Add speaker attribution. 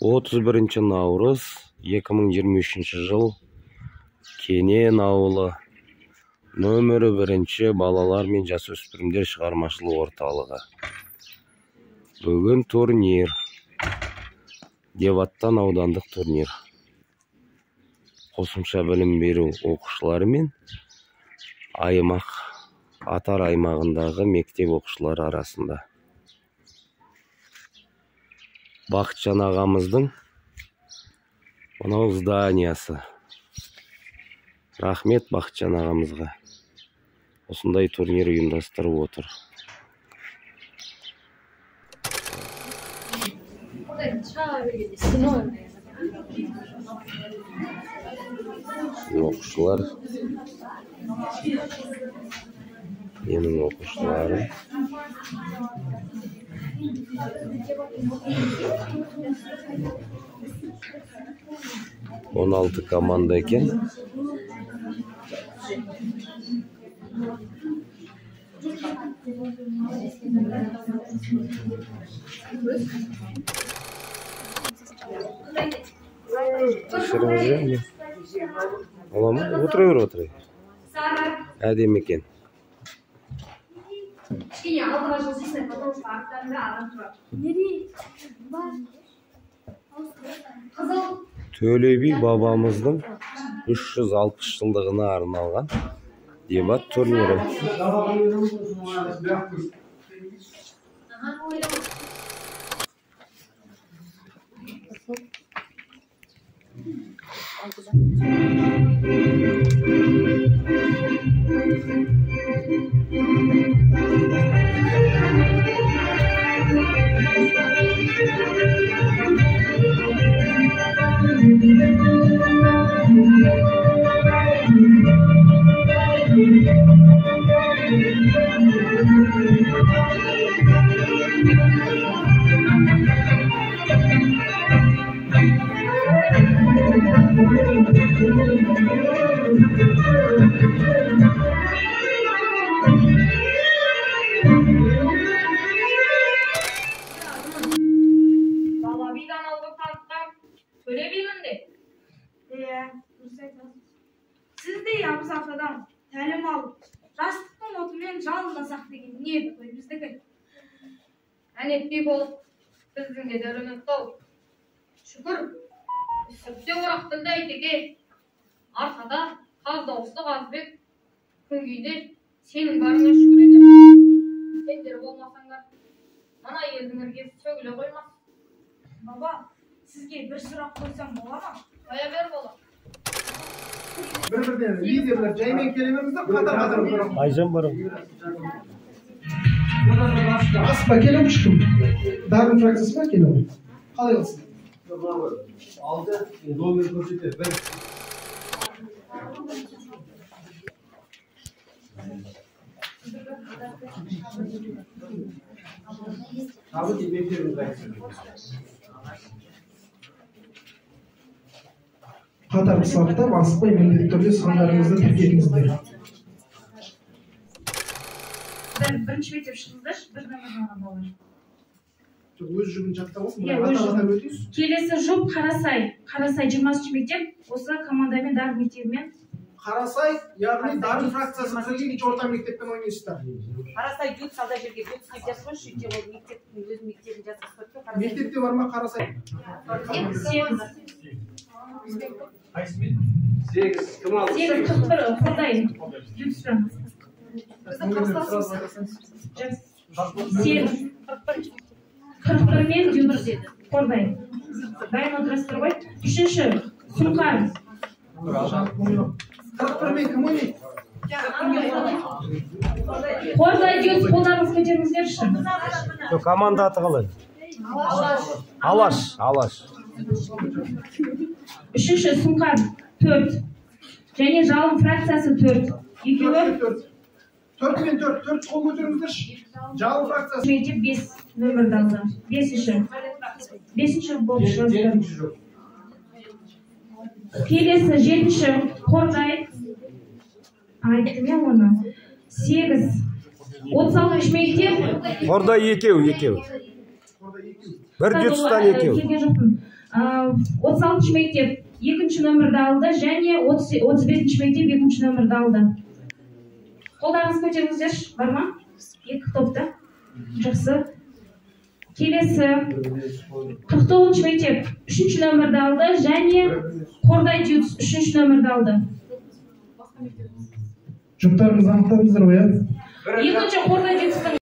Speaker 1: 31 наурыз 2023 жыл Кенен ауылы нөмірі 1 балалар мен жасөспірімдер шығармашылық орталығы. Бүгін турнир, Деваттан аудандық турнир. Қосымша білім беру оқушылары мен Атар аймағындағы мектеп оқушылары арасында. Бақытжан ағамыздың мынау зданиясы. Рахмет Бақытжан ағамызға. Осындай турнир ұйымдастырып отыр. Оқушылар. Менің оқушыларым. Он 16 команда екен. Ола ма? Отыра бер. Әдемі екен. Төле би бабамыздың 360 жылдығына арналған дебат турнирі.
Speaker 2: Töle bi'min de. Siz de yapız haftadan təlim alıp, rastlıktan otumen çalmasak degen niyet koy bizdeki. Anetli bolup, bizden de dörümüz doğup. Şükür, sütte oraqtında eteki, arkada kaz dağıslı Gazbek, küngüyde senin barına şükür edin. Enderi olmasanlar, mana yeldinlerge söyle koymaz. Baba, sizge bir sırak koysam bola mı? Koya ber bola.
Speaker 3: Bir-birden liderler jaymen kelememizde qatar-qatar.
Speaker 1: Aycan barım.
Speaker 3: Aspa kelemiştim. Darın fraksiyası mı kelemiş? Qalay olsun.
Speaker 4: Aldı, nomer ko'rsatdi. Abi dibeklerimiz
Speaker 3: Qatar safta basıqay mendetli türlü sanlarınızda tüketіңіздер.
Speaker 2: Birinci mektab chiqdinglar, bir nima bo'lar.
Speaker 3: Өз жүгін жаттабасың, ата-ата өтесіз.
Speaker 2: Келесі жұп Қарасай 20 мектеп, осы командамен Дарын мектебімен.
Speaker 3: Қарасай, яғни Дарын фракциясы Қырғыз орта мектептен ойнайсыздар.
Speaker 5: Қарасай жүт салда жерге жүт деп жазған, сөйтсе ол мектептің өз мектебін жазып.
Speaker 3: Мектепте бар ма Қарасай?
Speaker 4: Сегіз, кім алды?
Speaker 2: 8-41 Қордай. Сегіз 41 мен Дюнер деді. Қордай. Дайын отырастыр ғой. Үшінші Сұңқар.
Speaker 3: 41 мен кім ойнайды?
Speaker 2: Қордай Дюнер қолдарыңыз көтеріңіздерші.
Speaker 1: Команда аты қалай? Алаш.
Speaker 2: Үшінші Сұңқар 4. Және Жалын фракциясы 4. Екеуі
Speaker 3: 4 мен 4 қол көтеріңіздерші. Жалын фракциясы.
Speaker 2: Мектеп 5 нөмірді алды. 5-ші болып шығады. Келесі 7-ші Қордай. Айттым я оны. 8. 36 мектеп.
Speaker 1: Қордай екеу. Bir juttan екеу.
Speaker 2: 36 мектеп 2 нөмірді алды және 35 мектеп 2 нөмірді алды. Қолдарыңыз көтеріңіздерші, бар ма? 2 топта. Жақсы. Келесі 49 мектеп 3 нөмірді алды және Қордай Дюц 3 нөмірді алды.
Speaker 3: Жұптарыңыз анықтадыңыздар ғой, иә?
Speaker 2: Екінші Қордай Дюцтың